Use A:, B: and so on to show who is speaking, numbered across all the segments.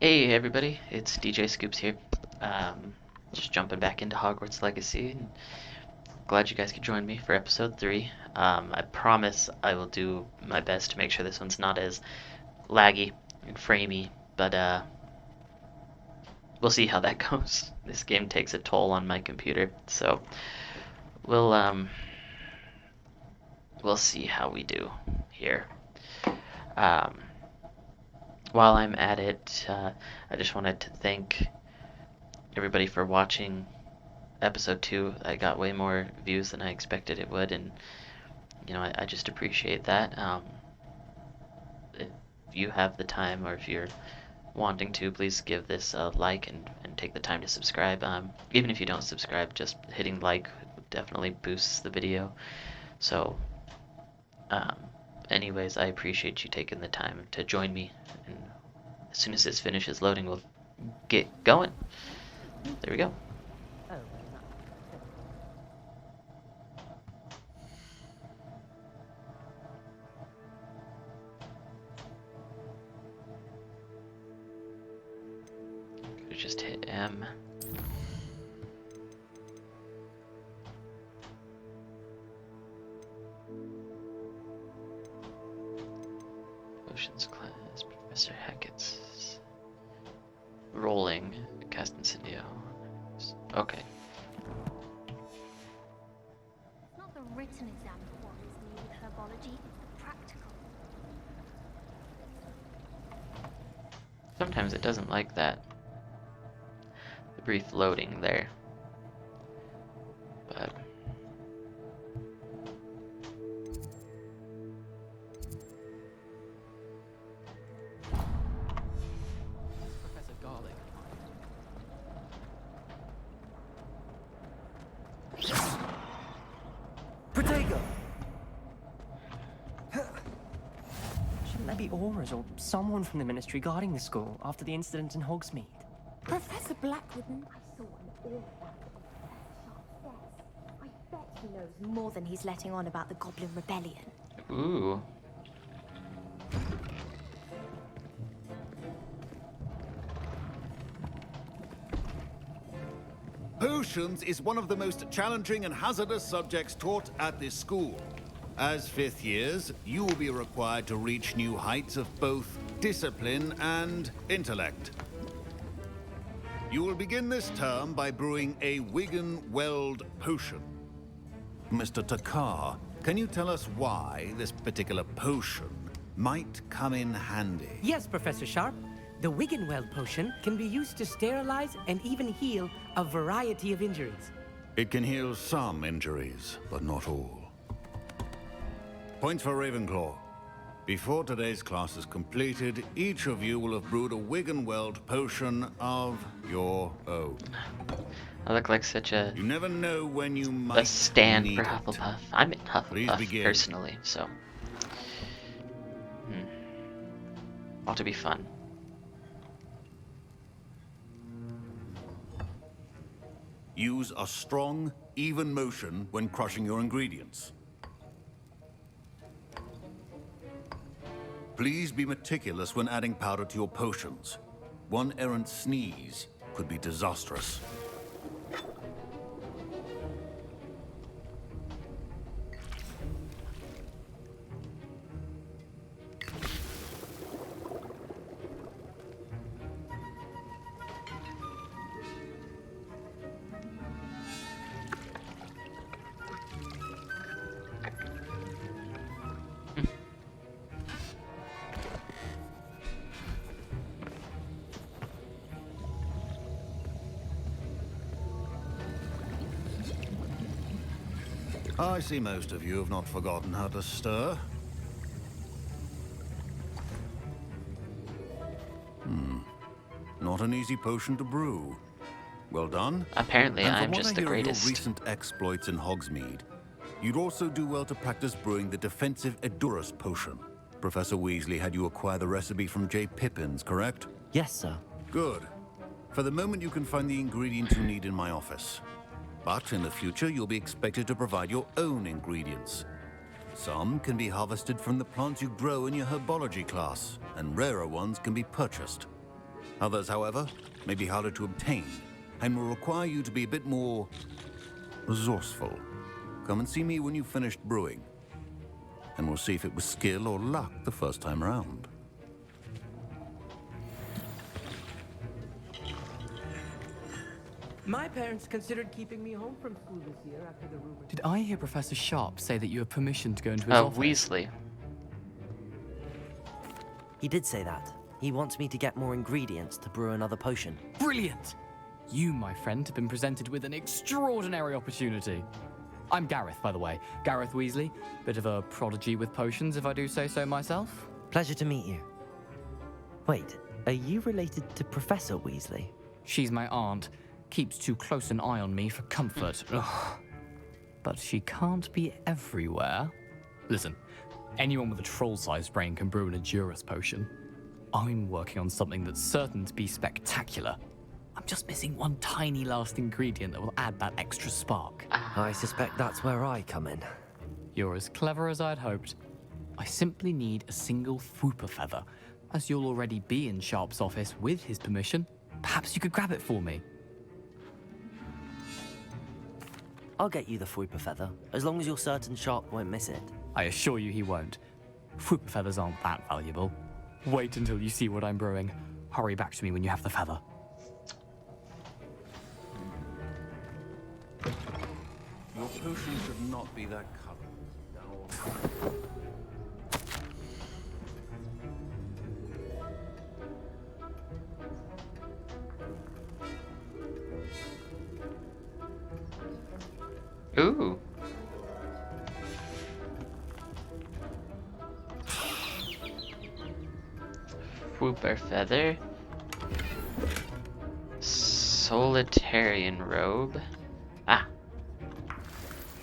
A: Hey everybody, it's DJ Scoops here. Just jumping back into Hogwarts Legacy. And glad you guys could join me for episode 3. I promise I will do my best to make sure this one's not as laggy and framey, but we'll see how that goes. This game takes a toll on my computer, so we'll we'll see how we do here. Um, while I'm at it, I just wanted to thank everybody for watching episode 2. I got way more views than I expected it would, and I just appreciate that. If you have the time, or if you're wanting to, please give this a like and take the time to subscribe. Even if you don't subscribe, just hitting like definitely boosts the video. So um, anyways, I appreciate you taking the time to join me, and as soon as this finishes loading, we'll get going. There we go. Just hit M. Potions class, Professor Hackett's rolling, cast incendio. Okay.
B: It's not the written exam that worries me with herbology, it's the practical.
A: Sometimes it doesn't like that. The brief loading there. But
C: Professor Garlic.
D: Protego! Shouldn't there be auras or someone from the Ministry guarding the school after the incident in Hogsmeade?
E: Professor Blackwood, I saw an aura about the I bet he knows more than he's letting on about the Goblin Rebellion.
A: ooh.
F: Potions is one of the most challenging and hazardous subjects taught at this school. As fifth years, you will be required to reach new heights of both discipline and intellect. You will begin this term by brewing a Wigan-Weld potion. Mr. Takar, can you tell us why this particular potion might come in handy?
G: Yes, Professor Sharp. The Wiggenweld potion can be used to sterilize and even heal a variety of injuries.
F: It can heal some injuries, but not all. Points for Ravenclaw. Before today's class is completed, each of you will have brewed a Wiggenweld potion of your own.
A: I look like such a
F: You never know when you might
A: stand
F: need
A: for
F: it.
A: Hufflepuff. I'm in
F: Please
A: Hufflepuff
F: begin.
A: personally, so ought to be fun.
F: Use a strong, even motion when crushing your ingredients. Please be meticulous when adding powder to your potions. One errant sneeze could be disastrous. I see most of you have not forgotten how to stir. Not an easy potion to brew. Well done.
A: Apparently,
F: And
A: I'm
F: from what
A: just
F: I
A: the
F: hear of
A: greatest.
F: your recent exploits in Hogsmeade, you'd also do well to practice brewing the defensive Edurus potion. Professor Weasley had you acquire the recipe from J. Pippin's, correct?
D: Yes, sir.
F: Good. For the moment, you can find the ingredients you need in my office. But in the future, you'll be expected to provide your own ingredients. Some can be harvested from the plants you grow in your herbology class, and rarer ones can be purchased. Others, however, may be harder to obtain and will require you to be a bit more resourceful. Come and see me when you've finished brewing, and we'll see if it was skill or luck the first time around.
G: My parents considered keeping me home from school this year after the rumor.
C: Did I hear Professor Sharp say that you have permission to go into his
A: Oh,
C: office?
A: Weasley.
H: He did say that. He wants me to get more ingredients to brew another potion.
C: Brilliant! You, my friend, have been presented with an extraordinary opportunity. I'm Gareth, by the way. Gareth Weasley. Bit of a prodigy with potions, if I do say so myself.
H: Pleasure to meet you. Wait, are you related to Professor Weasley?
C: She's my aunt. Keeps too close an eye on me for comfort. Ugh. But she can't be everywhere. Listen, anyone with a troll-sized brain can brew an Edurus potion. I'm working on something that's certain to be spectacular. I'm just missing one tiny last ingredient that will add that extra spark.
H: I suspect that's where I come in.
C: You're as clever as I'd hoped. I simply need a single Fwooper feather. As you'll already be in Sharp's office with his permission, perhaps you could grab it for me.
H: I'll get you the Fwooper feather, as long as you're certain Sharp won't miss it.
C: I assure you he won't. Fwooper feathers aren't that valuable. Wait until you see what I'm brewing. Hurry back to me when you have the feather.
F: Your potion should not be that color.
A: Ooh. Whooper feather. Solitarian robe. Ah.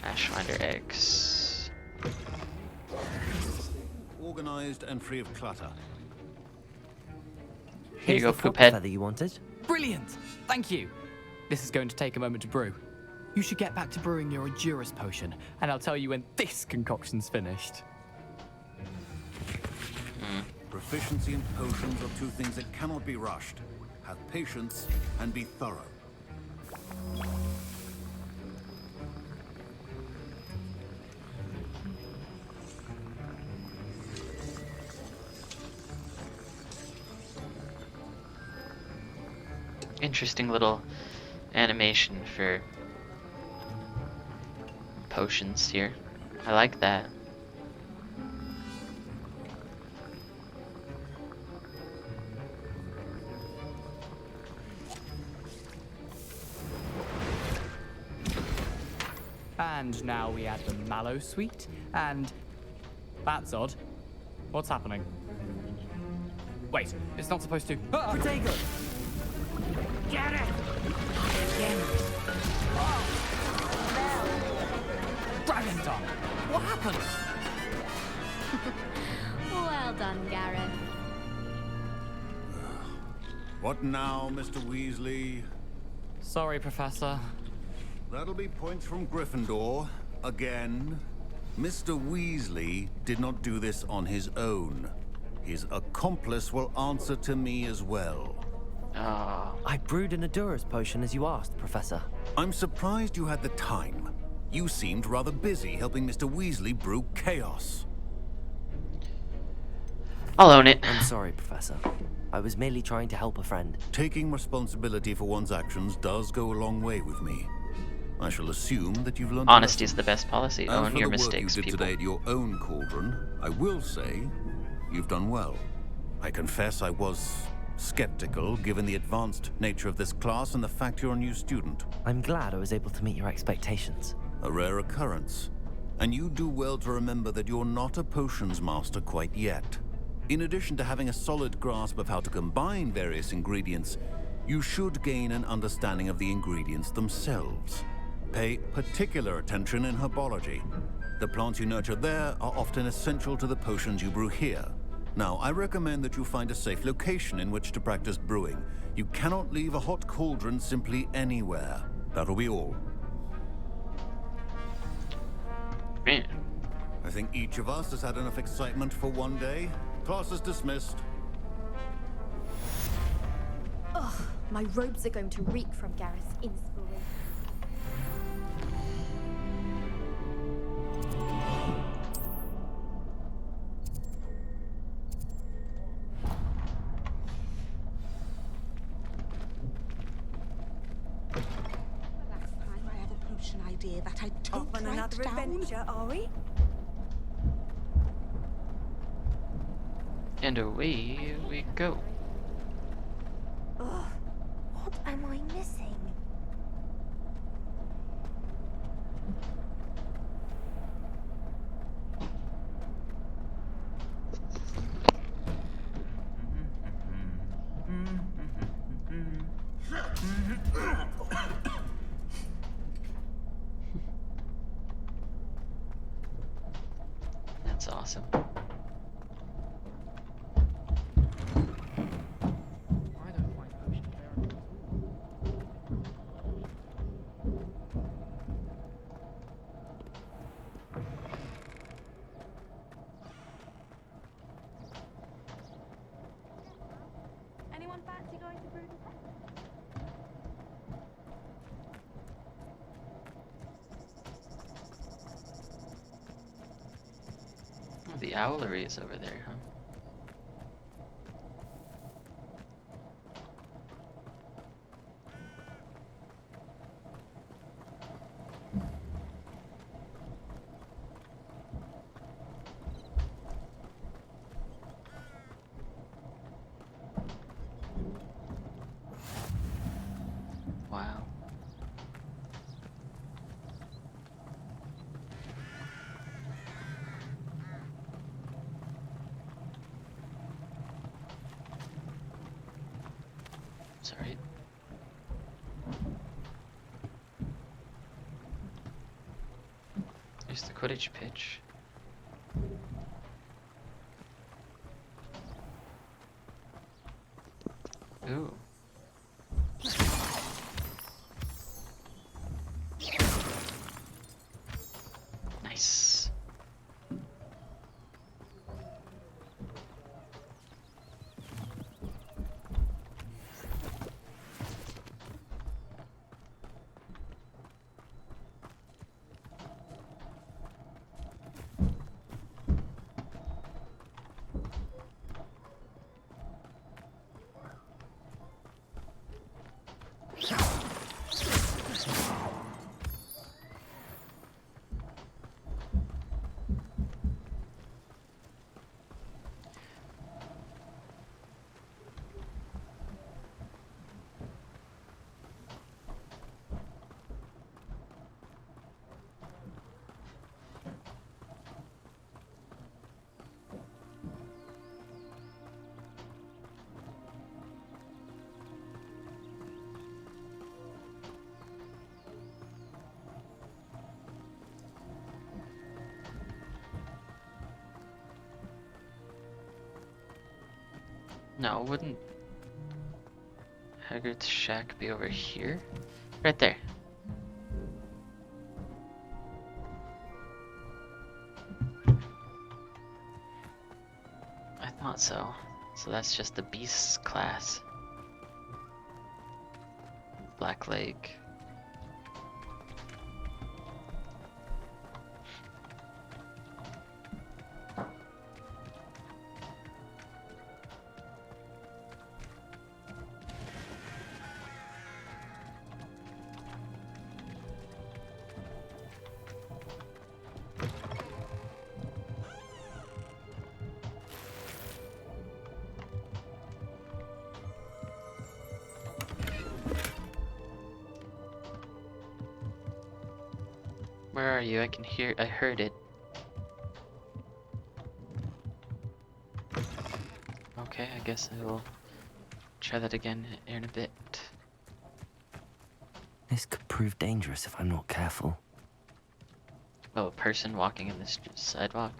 A: Ashwinder eggs.
F: Organized and free of clutter.
A: Here you go,
H: Here's the Fwooper
A: Poophead.
H: feather you wanted.
C: Brilliant! Thank you! This is going to take a moment to brew. You should get back to brewing your Edurus potion, and I'll tell you when this concoction's finished.
F: Proficiency in potions are two things that cannot be rushed. Have patience and be thorough.
A: Interesting little animation for potions here. I like that.
C: And now we add the mallow sweet, and... That's odd. What's happening? Wait, it's not supposed to... Ah!
G: Protego! Get it! Again.
C: Dragon tongue! What happened?
B: Well done, Gareth.
F: What now, Mr. Weasley?
C: Sorry, Professor.
F: That'll be points from Gryffindor. Again. Mr. Weasley did not do this on his own. His accomplice will answer to me as well.
A: Ah.
H: I brewed an Edurus potion as you asked, Professor.
F: I'm surprised you had the time. You seemed rather busy helping Mr. Weasley brew chaos.
A: I'll own it.
H: I'm sorry, Professor. I was merely trying to help a friend.
F: Taking responsibility for one's actions does go a long way with me. I shall assume that you've learned.
A: Honesty is the best policy.
F: As
A: Own
F: for
A: your
F: the work
A: mistakes,
F: you did
A: people.
F: today at your own cauldron, I will say you've done well. I confess I was skeptical, given the advanced nature of this class and the fact you're a new student.
H: I'm glad I was able to meet your expectations.
F: A rare occurrence. And you do well to remember that you're not a potions master quite yet. In addition to having a solid grasp of how to combine various ingredients, you should gain an understanding of the ingredients themselves. Pay particular attention in herbology. The plants you nurture there are often essential to the potions you brew here. Now, I recommend that you find a safe location in which to practice brewing. You cannot leave a hot cauldron simply anywhere. That'll be all.
A: Man.
F: I think each of us has had enough excitement for one day. Class is dismissed.
E: My robes are going to reek from Gareth's inspiration.
I: The last time I have a potion idea that I don't
E: Off on
I: write
E: another
I: down.
E: adventure, are we?
A: And away we go.
E: Ugh, what am I missing?
A: That's awesome.
J: I don't find potions very
E: Anyone fancy going to brew the
A: Oh, the owlery is over there, huh? Wow. Sorry. There's the Quidditch pitch. Ooh. Nice. No, wouldn't Hagrid's shack be over here? Right there. I thought so. So that's just the beast's class. Black Lake. Where are you? I heard it. Okay, I guess I will try that again in a bit.
H: This could prove dangerous if I'm not careful.
A: Oh, a person walking in this sidewalk?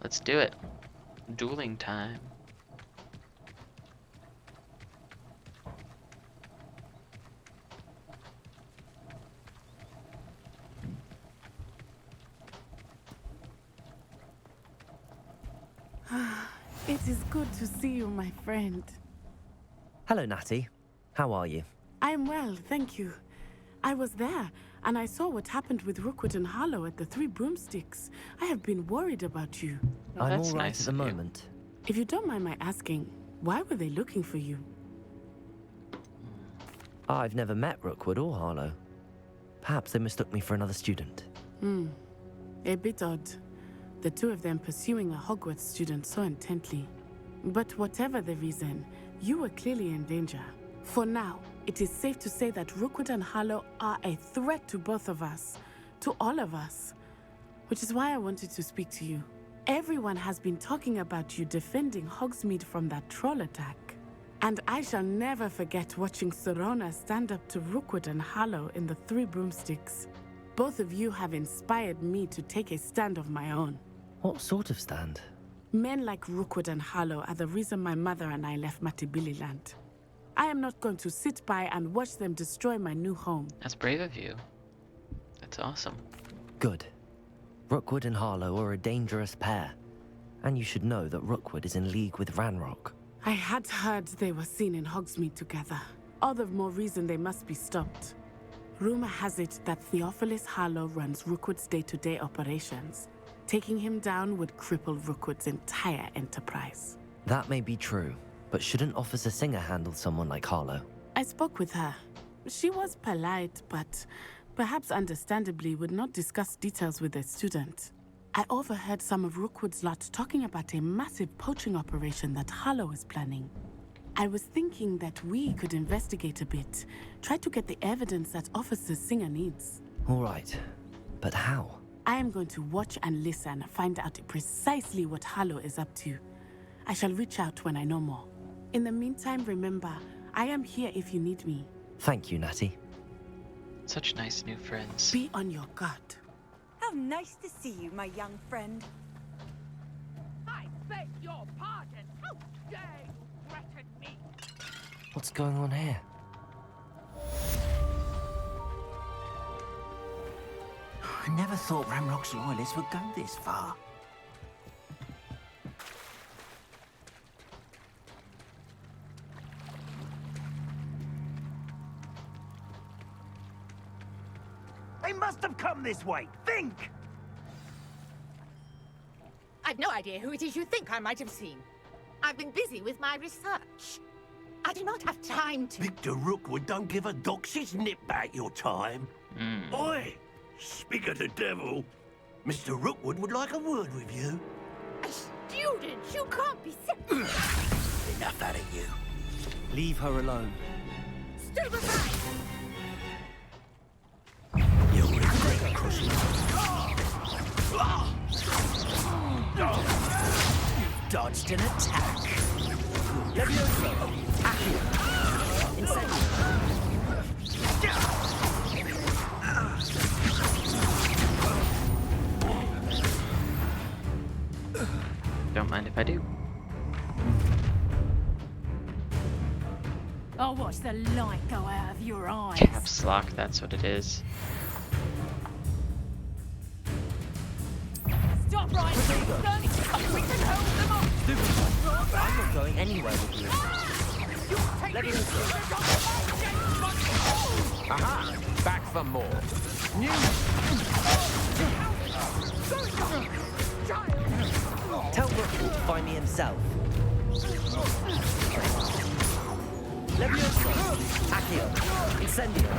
A: Let's do it. Dueling time.
I: It is good to see you, my friend.
H: Hello, Natty. How are you?
K: I'm well, thank you. I was there, and I saw what happened with Rookwood and Harlow at the Three Broomsticks. I have been worried about you.
A: Well,
H: I'm
A: that's
H: all right
A: nice
H: at the
A: of you.
H: moment.
K: If you don't mind my asking, why were they looking for you?
H: I've never met Rookwood or Harlow. Perhaps they mistook me for another student.
K: A bit odd. The two of them pursuing a Hogwarts student so intently. But whatever the reason, you were clearly in danger. For now, it is safe to say that Rookwood and Harlow are a threat to both of us. To all of us. Which is why I wanted to speak to you. Everyone has been talking about you defending Hogsmeade from that troll attack. And I shall never forget watching Serona stand up to Rookwood and Harlow in the Three Broomsticks. Both of you have inspired me to take a stand of my own.
H: What sort of stand?
K: Men like Rookwood and Harlow are the reason my mother and I left Matabeleland. I am not going to sit by and watch them destroy my new home.
A: That's brave of you. That's awesome.
H: Good. Rookwood and Harlow are a dangerous pair. And you should know that Rookwood is in league with Ranrock.
K: I had heard they were seen in Hogsmeade together. All the more reason they must be stopped. Rumor has it that Theophilus Harlow runs Rookwood's day-to-day operations. Taking him down would cripple Rookwood's entire enterprise.
H: That may be true, but shouldn't Officer Singer handle someone like Harlow?
K: I spoke with her. She was polite, but perhaps understandably would not discuss details with a student. I overheard some of Rookwood's lot talking about a massive poaching operation that Harlow is planning. I was thinking that we could investigate a bit, try to get the evidence that Officer Singer needs.
H: All right, but how?
K: I am going to watch and listen, find out precisely what Harlow is up to. I shall reach out when I know more. In the meantime, remember, I am here if you need me.
H: Thank you, Natty.
A: Such nice new friends.
K: Be on your guard.
E: How nice to see you, my young friend.
J: I beg your pardon. How dare you threaten me?
H: What's going on here?
L: I never thought Ranrock's loyalists would go this far. They must have come this way. Think!
I: I've no idea who it is you think I might have seen. I've been busy with my research. I do not have time to...
L: Victor Rookwood don't give a doxy's nip back your time. Oi! Speak of the devil. Mr. Rookwood would like a word with you.
I: A student? You can't be serious.
L: Enough out of you.
H: Leave her alone.
I: Stand aside!
L: You'll regret crossing. You've dodged an attack. Levioso. Accio. Incendio.
A: Don't mind if I do.
E: I'll watch the light go out of your eyes.
A: Caps lock, that's what it is.
E: Stop right now! We can hold them off!
H: I'm not going anywhere with you.
M: Aha! Back for more.
H: Tell Rookwood to find me himself. Levioso. Accio. Incendio.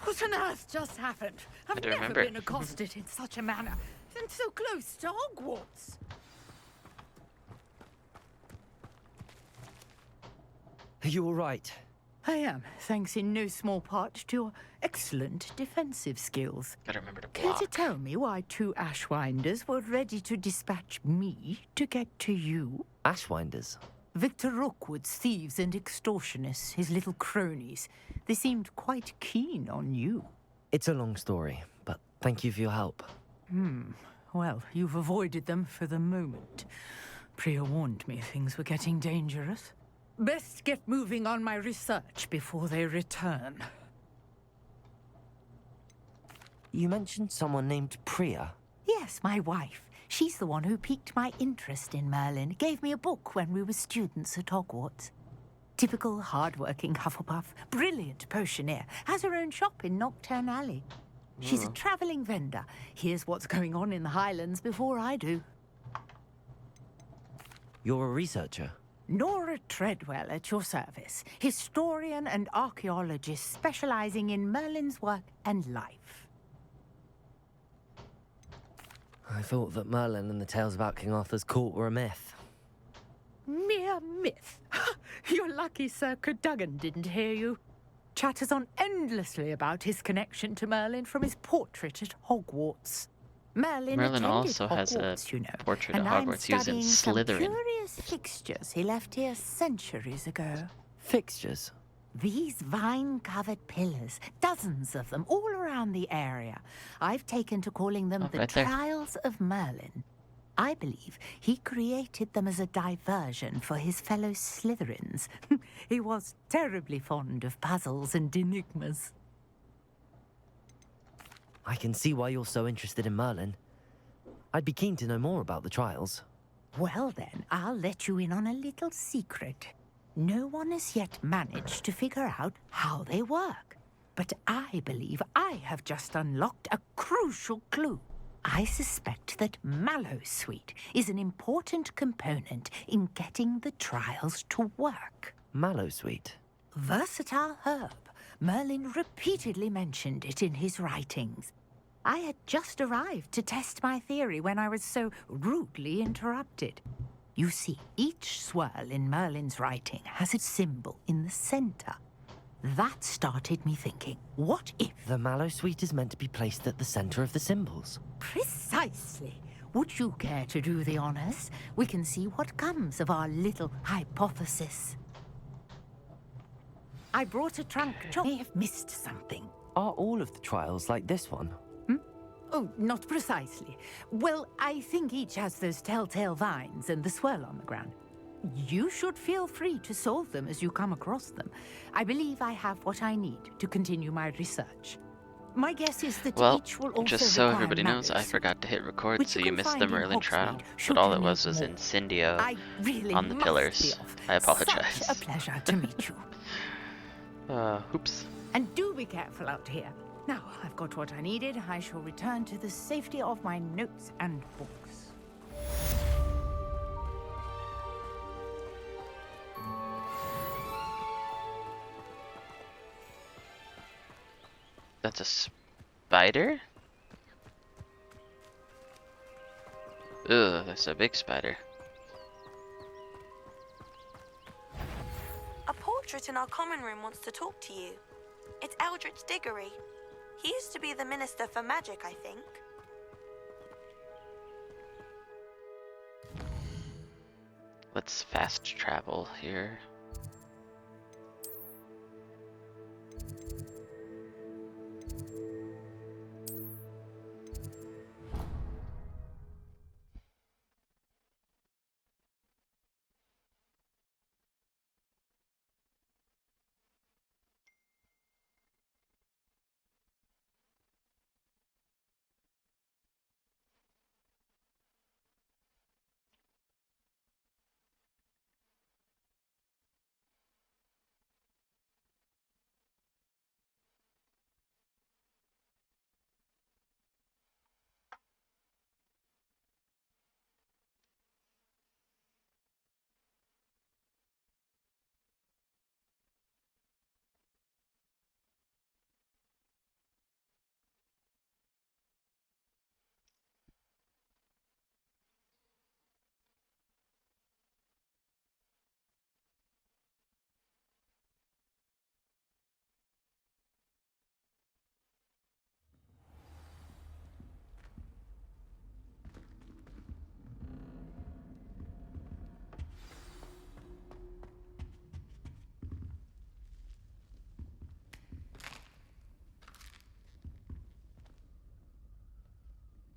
I: What on earth just happened? I've
A: don't
I: never
A: remember.
I: been accosted in such a manner, and so close to Hogwarts.
H: Are you all right?
N: I am, thanks in no small part to your excellent defensive skills.
A: Gotta remember to
N: Care to
A: block.
N: tell me why two Ashwinders were ready to dispatch me to get to you?
H: Ashwinders?
N: Victor Rookwood's thieves and extortionists, his little cronies. They seemed quite keen on you.
H: It's a long story, but thank you for your help.
N: Well, you've avoided them for the moment. Priya warned me things were getting dangerous. Best get moving on my research before they return.
H: You mentioned someone named Priya.
N: Yes, my wife. She's the one who piqued my interest in Merlin. Gave me a book when we were students at Hogwarts. Typical hard-working Hufflepuff, brilliant potioneer, has her own shop in Nocturne Alley. She's a travelling vendor. Hears what's going on in the Highlands before I do.
H: You're a researcher?
N: Nora Treadwell at your service. Historian and archaeologist specialising in Merlin's work and life.
H: I thought that Merlin and the tales about King Arthur's court were a myth.
N: Mere myth. You're lucky Sir Cadogan didn't hear you. Chatters on endlessly about his connection to Merlin from his portrait at Hogwarts.
A: Merlin also has a portrait of Hogwarts using Slytherin.
N: Some curious fixtures he left here centuries ago.
H: Fixtures?
N: These vine-covered pillars, dozens of them, all around the area. I've taken to calling them the Trials of Merlin. I believe he created them as a diversion for his fellow Slytherins. He was terribly fond of puzzles and enigmas.
H: I can see why you're so interested in Merlin. I'd be keen to know more about the trials.
N: Well then, I'll let you in on a little secret. No one has yet managed to figure out how they work. But I believe I have just unlocked a crucial clue. I suspect that Mallowsweet is an important component in getting the trials to work.
H: Mallowsweet?
N: Versatile herb. Merlin repeatedly mentioned it in his writings. I had just arrived to test my theory when I was so rudely interrupted. You see, each swirl in Merlin's writing has a symbol in the center. That started me thinking, what if...
H: The Mallowsweet is meant to be placed at the center of the symbols.
N: Precisely. Would you care to do the honors? We can see what comes of our little hypothesis. I brought a trunk. You may have missed something.
H: Are all of the trials like this one?
N: Oh, not precisely. Well, I think each has those telltale vines and the swirl on the ground. You should feel free to solve them as you come across them. I believe I have what I need to continue my research. My guess is that each will also
A: just so everybody knows, I forgot to hit record, so you missed the Merlin trial. But all it was Incendio on the pillars. I apologize.
N: Such a pleasure to meet you.
A: Oops.
N: And do be careful out here. Now, I've got what I needed. I shall return to the safety of my notes and books.
A: That's a spider? Ugh, that's a big spider.
O: A portrait in our common room wants to talk to you. It's Eldritch Diggory. He used to be the Minister for Magic, I think.
A: Let's fast travel here.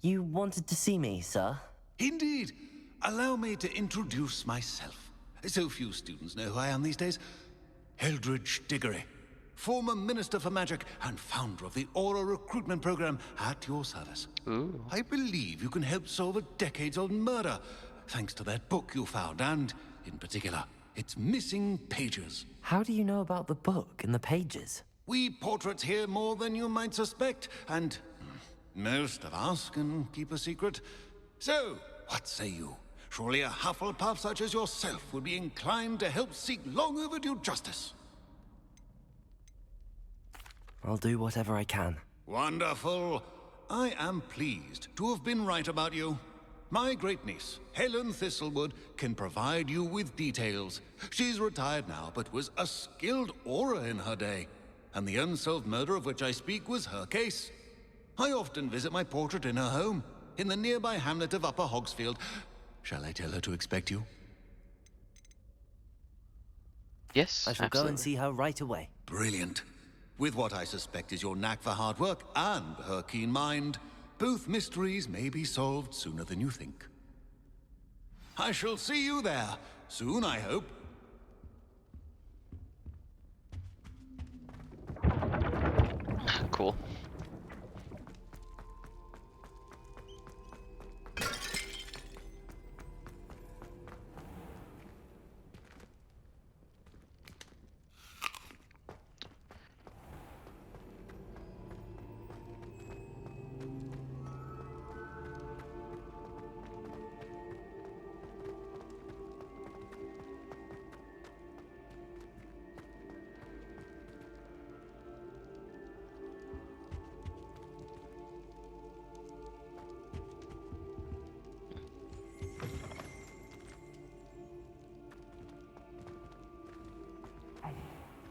H: You wanted to see me, sir?
F: Indeed. Allow me to introduce myself. So few students know who I am these days. Eldritch Diggory, former Minister for Magic and founder of the Aura recruitment program, at your service.
A: Ooh.
F: I believe you can help solve a decades-old murder, thanks to that book you found, and, in particular, its missing pages.
H: How do you know about the book and the pages?
F: We portraits hear more than you might suspect, and most of us can keep a secret. So, what say you? Surely a Hufflepuff such as yourself would be inclined to help seek long overdue justice.
H: I'll do whatever I can.
F: Wonderful. I am pleased to have been right about you. My great-niece, Helen Thistlewood, can provide you with details. She's retired now, but was a skilled aura in her day. And the unsolved murder of which I speak was her case. I often visit my portrait in her home, in the nearby hamlet of Upper Hogsfield. Shall I tell her to expect you?
A: Yes,
H: I shall go and see her right away.
F: Brilliant. With what I suspect is your knack for hard work and her keen mind, both mysteries may be solved sooner than you think. I shall see you there, soon I hope.
A: Cool.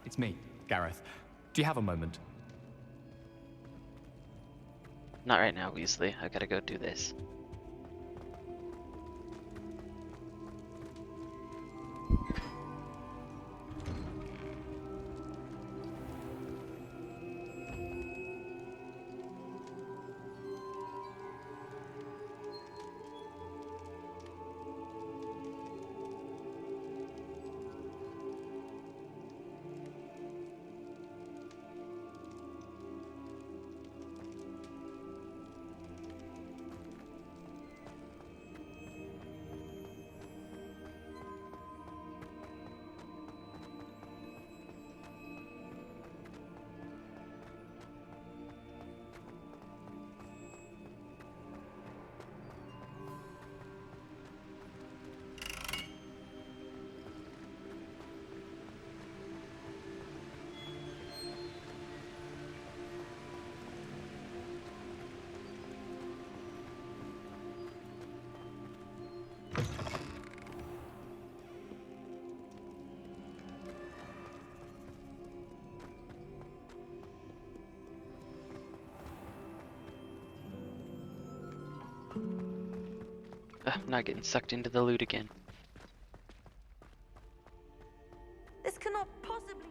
C: It's me, Gareth. Do you have a moment?
A: Not right now, Weasley. I gotta go do this. I'm not getting sucked into the loot again.
O: This cannot possibly.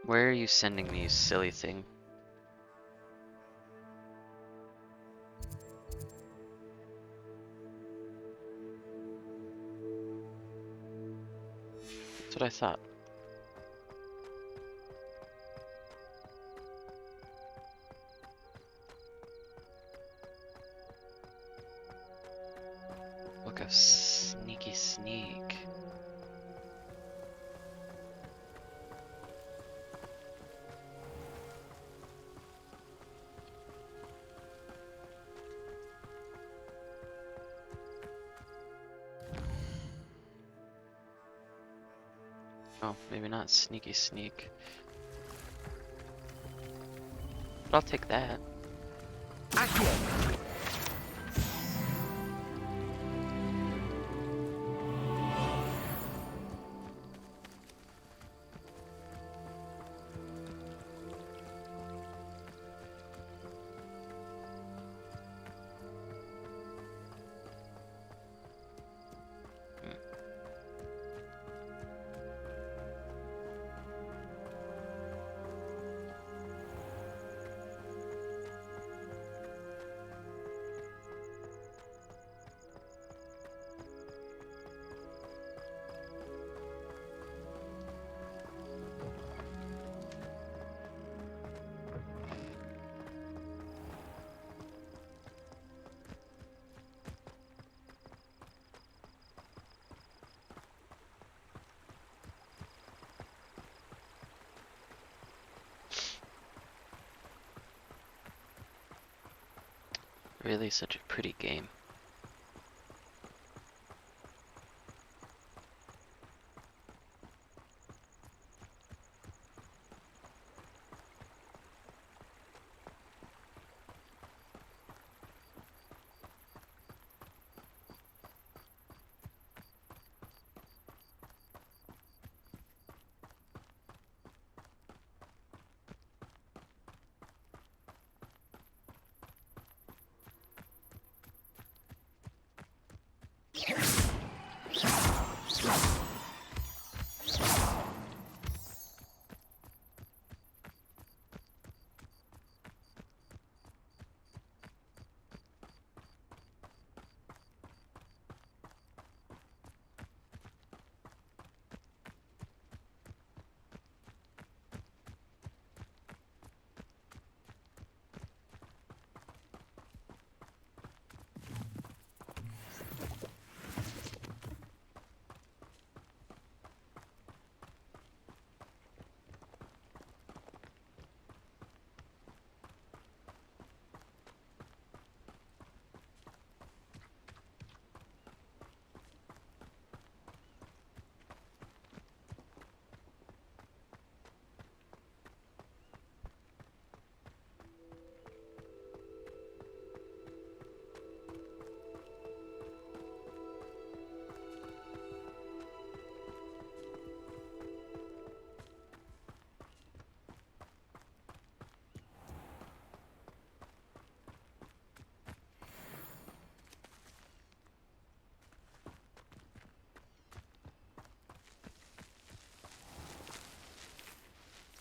A: Where are you sending me, you silly thing? That's what I thought. Look, a sneaky sneak. Oh, maybe not sneaky sneak. But I'll take that. Really such a pretty game.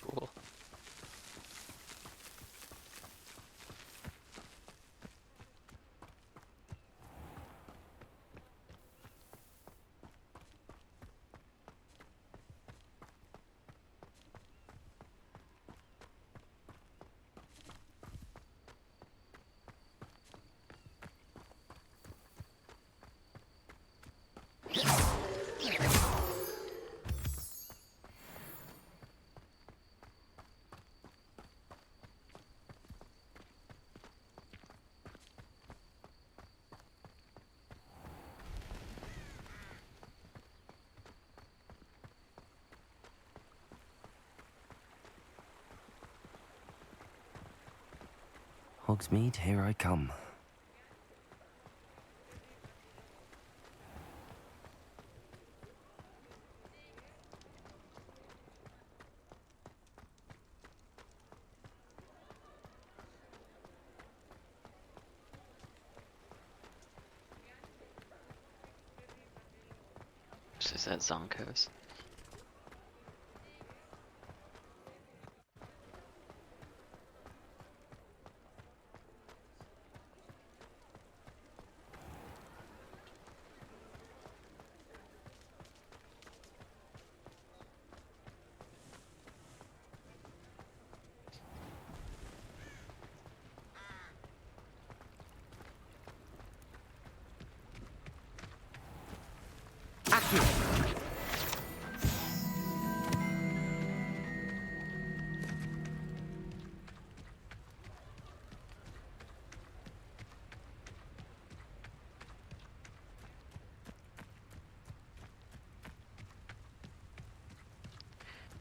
A: Cool.
H: Hogsmeade, here I come.
A: Is that Zonkos?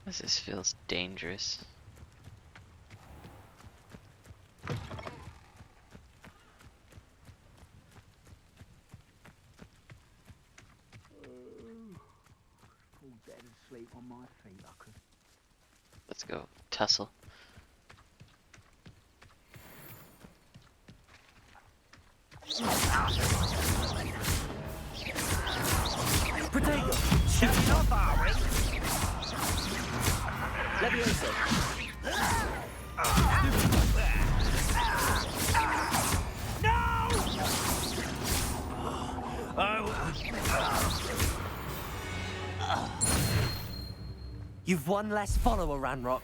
A: This feels dangerous.
P: Fall dead asleep on my feet, I could.
A: Let's go tussle.
P: Protego! Shutting off, are we? Levioso!
D: You've one less follower, Ranrock.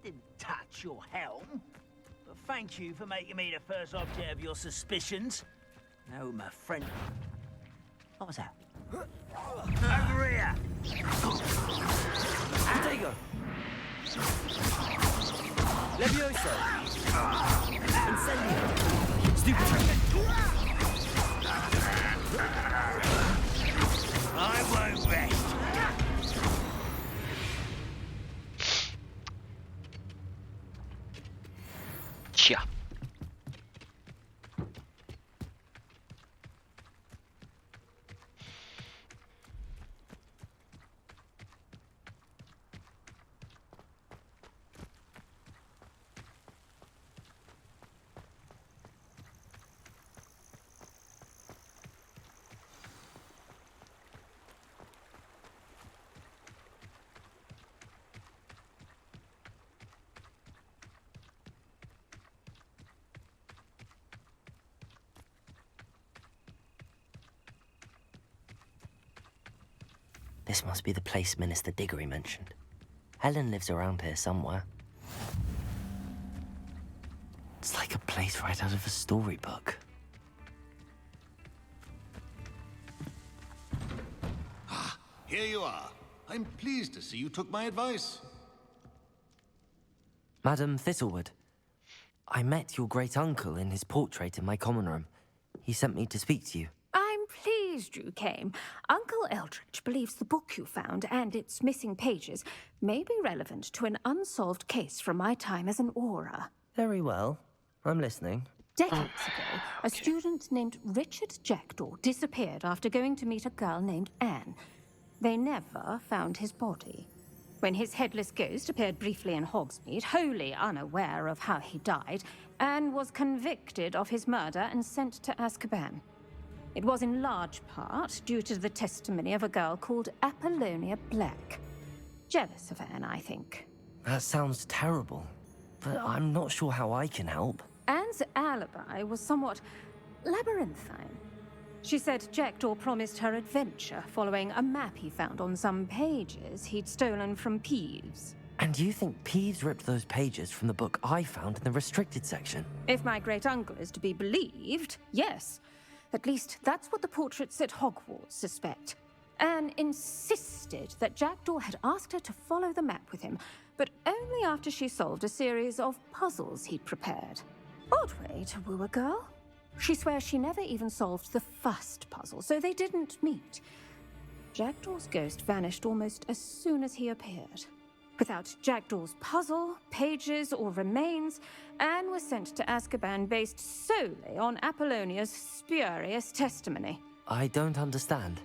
P: Didn't touch your helm, but thank you for making me the first object of your suspicions. No, my friend. What was that? Over here!
D: Protego! Levioso! Incendio! Stupid trick!
P: I won't rest.
A: Yeah.
H: This must be the place Minister Diggory mentioned. Helen lives around here somewhere. It's like a place right out of a storybook.
F: Here you are. I'm pleased to see you took my advice.
H: Madam Thistlewood, I met your great-uncle in his portrait in my common room. He sent me to speak to you.
Q: I'm pleased you came. Uncle Eldritch believes the book you found and its missing pages may be relevant to an unsolved case from my time as an Auror.
H: Very well. I'm listening.
Q: Decades ago, a student named Richard Jackdaw disappeared after going to meet a girl named Anne. They never found his body. When his headless ghost appeared briefly in Hogsmeade, wholly unaware of how he died, Anne was convicted of his murder and sent to Azkaban. It was in large part due to the testimony of a girl called Apollonia Black. Jealous of Anne, I think.
H: That sounds terrible, but I'm not sure how I can help.
Q: Anne's alibi was somewhat labyrinthine. She said Jackdaw promised her adventure following a map he found on some pages he'd stolen from Peeves.
H: And you think Peeves ripped those pages from the book I found in the restricted section?
Q: If my great-uncle is to be believed, yes. At least that's what the portraits at Hogwarts suspect. Anne insisted that Jackdaw had asked her to follow the map with him, but only after she solved a series of puzzles he'd prepared. Odd way to woo a girl. She swears she never even solved the first puzzle, so they didn't meet. Jackdaw's ghost vanished almost as soon as he appeared. Without Jackdaw's puzzle, pages, or remains, Anne was sent to Azkaban based solely on Apollonia's spurious testimony.
H: I don't understand.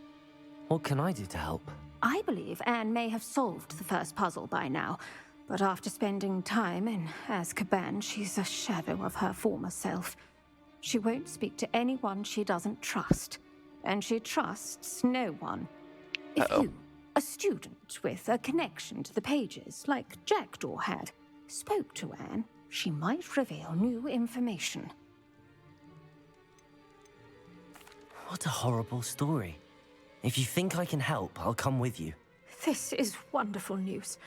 H: What can I do to help?
Q: I believe Anne may have solved the first puzzle by now, but after spending time in Azkaban, she's a shadow of her former self. She won't speak to anyone she doesn't trust, and she trusts no one. If you, a student with a connection to the pages, like Jackdaw had, spoke to Anne, She might reveal new information.
H: What a horrible story. If you think I can help, I'll come with you.
Q: This is wonderful news.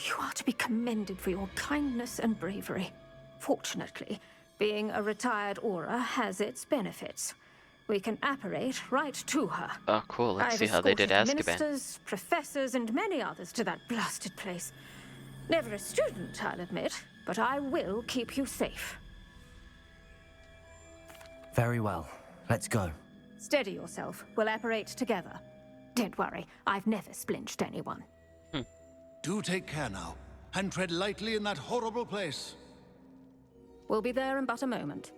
Q: You are to be commended for your kindness and bravery. Fortunately, being a retired Auror has its benefits. We can apparate right to her.
A: Oh, cool. Let's
Q: I've
A: see how they did
Q: escorted
A: Azkaban.
Q: ministers, professors, and many others to that blasted place. Never a student, I'll admit, but I will keep you safe.
H: Very well. Let's go.
Q: Steady yourself. We'll apparate together. Don't worry, I've never splinched anyone.
F: Do take care now, and tread lightly in that horrible place.
Q: We'll be there in but a moment.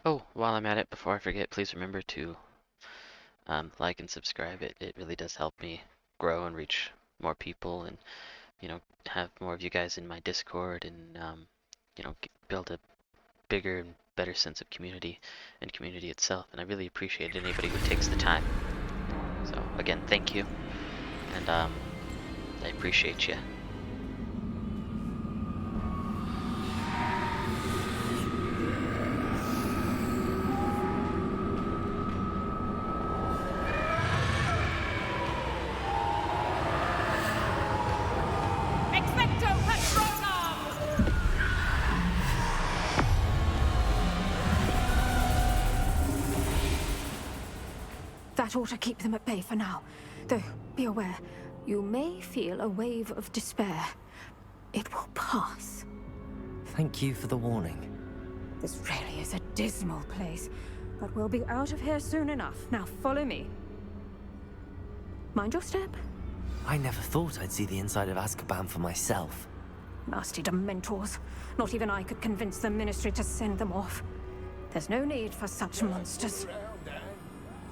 A: Oh, while I'm at it, before I forget, please remember to like and subscribe. It really does help me grow and reach more people, and have more of you guys in my Discord, and build a bigger and better sense of community and community itself. And I really appreciate anybody who takes the time. So again, thank you, and I appreciate you.
Q: That ought to keep them at bay for now. Though, be aware, you may feel a wave of despair. It will pass.
H: Thank you for the warning.
Q: This really is a dismal place, but we'll be out of here soon enough. Now follow me. Mind your step.
H: I never thought I'd see the inside of Azkaban for myself.
Q: Nasty Dementors. Not even I could convince the Ministry to send them off. There's no need for such monsters.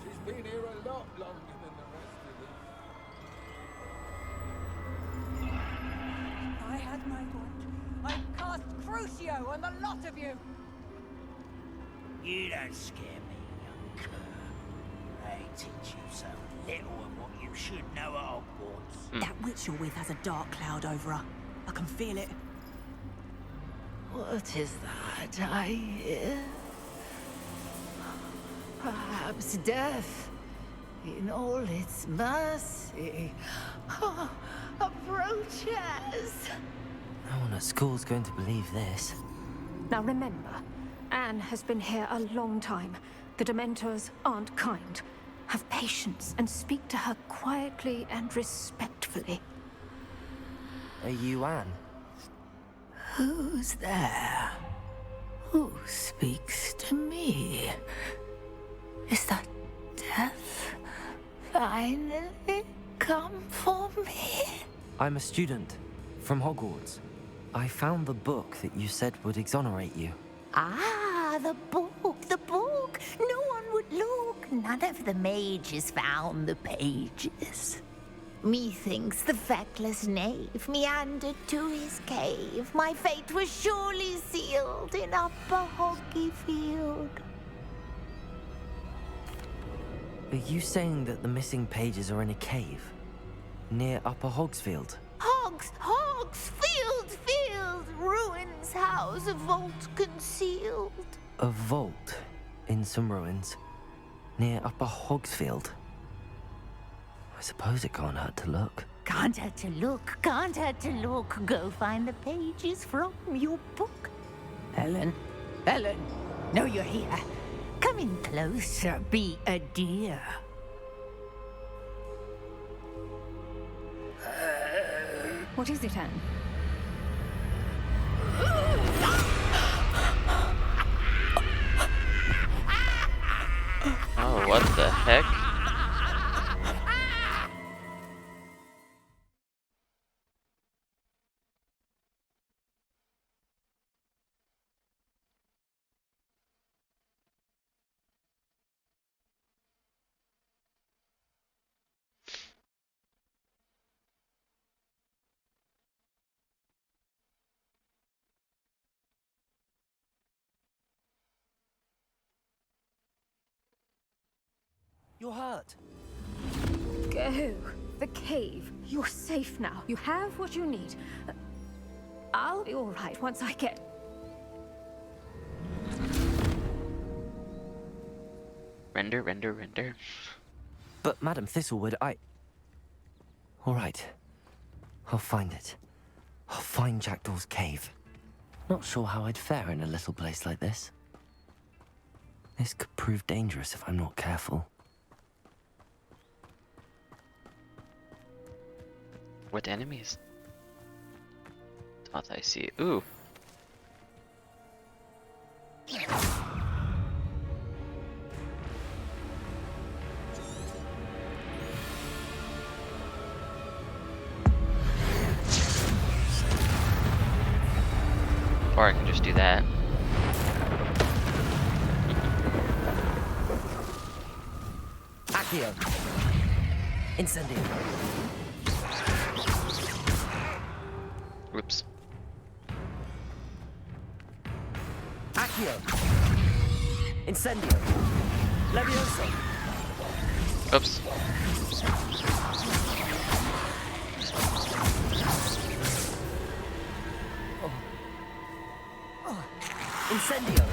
M: She's been here a lot longer than the rest of them.
R: I had my want. I cast Crucio on the lot of you.
P: You don't scare me, young cur. They teach you so little of what you should know at Hogwarts.
R: That witch you're with has a dark cloud over her. I can feel it.
N: What is that I hear? Perhaps death, in all its mercy, approaches.
H: No one at school's going to believe this.
Q: Now remember, Anne has been here a long time. The Dementors aren't kind. Have patience and speak to her quietly and respectfully.
H: Are you Anne?
N: Who's there? Who speaks to me? Is that death finally come for me?
H: I'm a student from Hogwarts. I found the book that you said would exonerate you.
N: Ah, the book, the book. No one would look. None of the mages found the pages. Methinks the feckless knave meandered to his cave. My fate was surely sealed in Upper Hoggyfield.
H: Are you saying that the missing pages are in a cave? Near Upper Hogsfield?
N: Field, ruins house, a vault concealed.
H: A vault in some ruins? Near Upper Hogsfield? I suppose it can't hurt to look.
N: Can't hurt to look, can't hurt to look. Go find the pages from your book. Helen, no, you're here. Come in closer, be a dear.
Q: What is it, Anne?
A: Oh, what the heck?
D: You're hurt.
Q: Go. The cave. You're safe now. You have what you need. I'll be all right once I get...
A: Render.
H: But, Madam Thistlewood, All right. I'll find it. I'll find Jackdaw's cave. Not sure how I'd fare in a little place like this. This could prove dangerous if I'm not careful.
A: What enemies? Thought I see. Ooh. Or I can just do that.
H: Accio! Incendio!
A: Oops.
H: Accio! Incendio! Levioso!
A: Oops.
H: Incendio!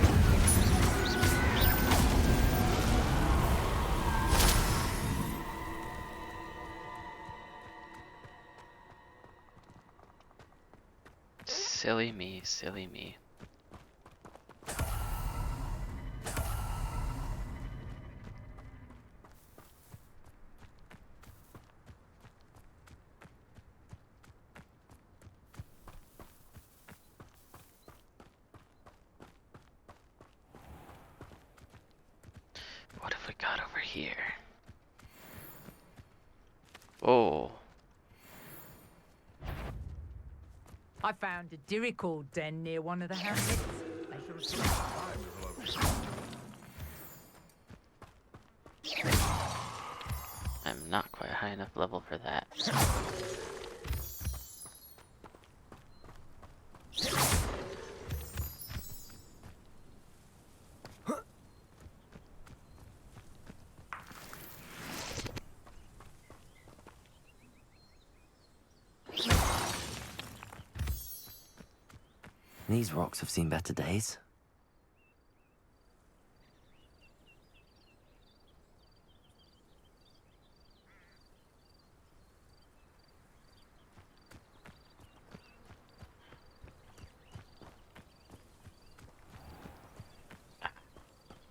A: Silly me, silly me. What have we got over here? Oh.
R: I found a Dirical den near one of the hamlets. They should have
A: I'm not quite high enough level for that.
H: These rocks have seen better days.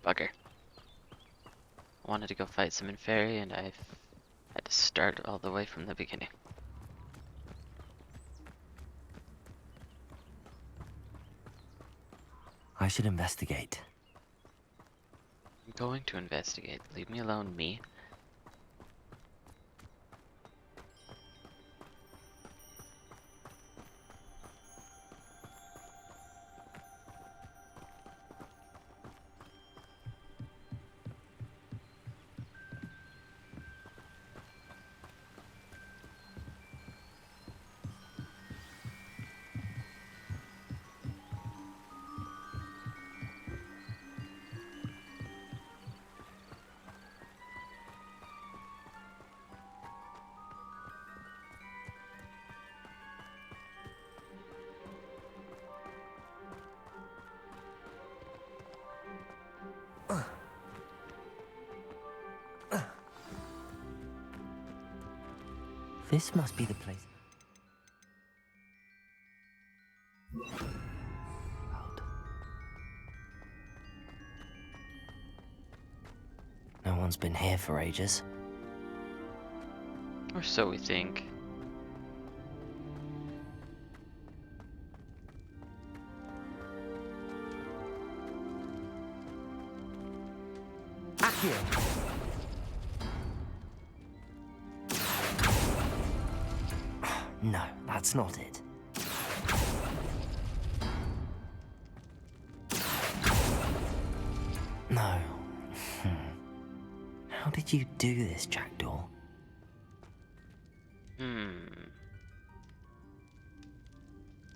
A: Bugger. I wanted to go fight some Inferi and I had to start all the way from the beginning.
H: I should investigate.
A: I'm going to investigate. Leave me alone, me.
H: This must be the place. No one's been here for ages.
A: Or so we think.
H: Accio! No, that's not it. No. How did you do this, Jackdaw?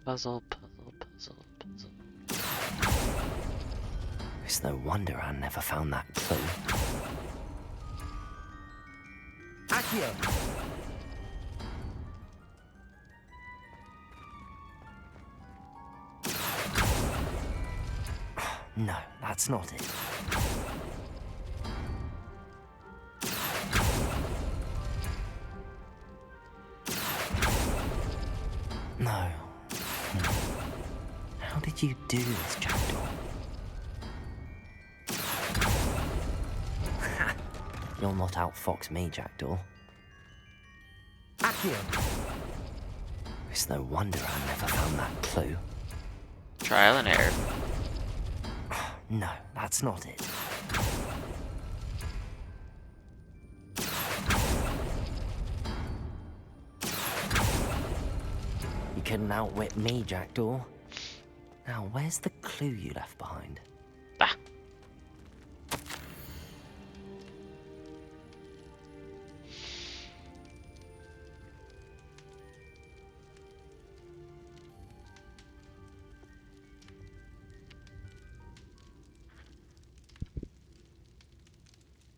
A: Puzzle.
H: It's no wonder I never found that clue. Accio! No, that's not it. No. How did you do this, Jackdaw? You'll not outfox me, Jackdaw. Accio! It's no wonder I never found that clue.
A: Trial and error.
H: No, that's not it. You couldn't outwit me, Jackdaw. Now, where's the clue you left behind?
A: Bah.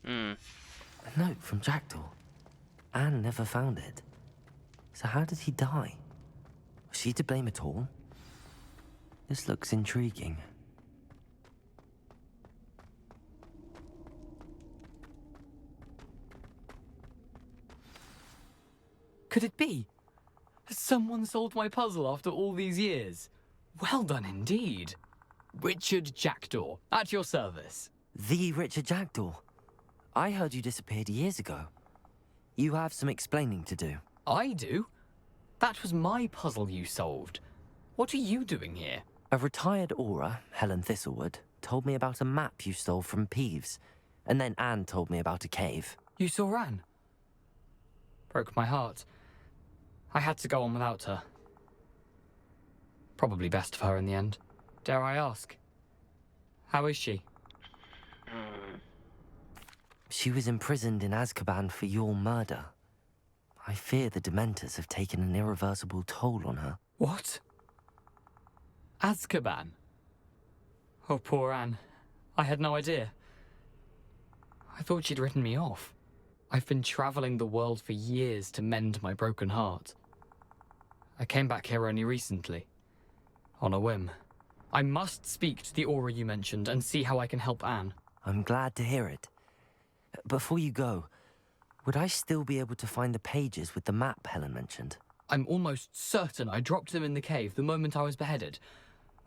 H: A note from Jackdaw. Anne never found it. So how did he die? Was she to blame at all? This looks intriguing.
C: Could it be? Has someone solved my puzzle after all these years? Well done indeed. Richard Jackdaw, at your service.
H: The Richard Jackdaw. I heard you disappeared years ago. You have some explaining to do.
C: I do? That was my puzzle you solved. What are you doing here?
H: A retired aura, Helen Thistlewood, told me about a map you stole from Peeves. And then Anne told me about a cave.
C: You saw Anne? Broke my heart. I had to go on without her. Probably best for her in the end. Dare I ask? How is she?
H: She was imprisoned in Azkaban for your murder. I fear the Dementors have taken an irreversible toll on her.
C: What? Azkaban? Oh, poor Anne. I had no idea. I thought she'd written me off. I've been traveling the world for years to mend my broken heart. I came back here only recently. On a whim. I must speak to the aura you mentioned and see how I can help Anne.
H: I'm glad to hear it. Before you go, would I still be able to find the pages with the map Helen mentioned?
C: I'm almost certain I dropped them in the cave the moment I was beheaded.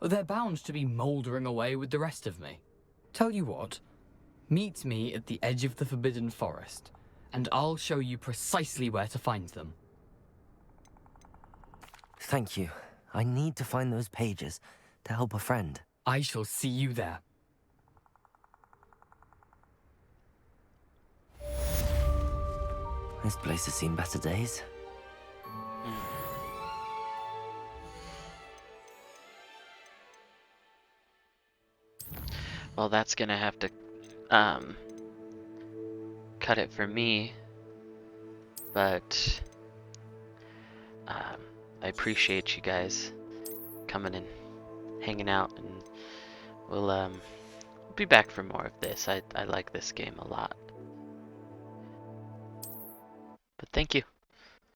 C: They're bound to be mouldering away with the rest of me. Tell you what, meet me at the edge of the Forbidden Forest, and I'll show you precisely where to find them.
H: Thank you. I need to find those pages to help a friend.
C: I shall see you there.
H: This place has seen better days.
A: Well, that's gonna have to cut it for me, but I appreciate you guys coming and hanging out, and we'll be back for more of this. I like this game a lot. But thank you.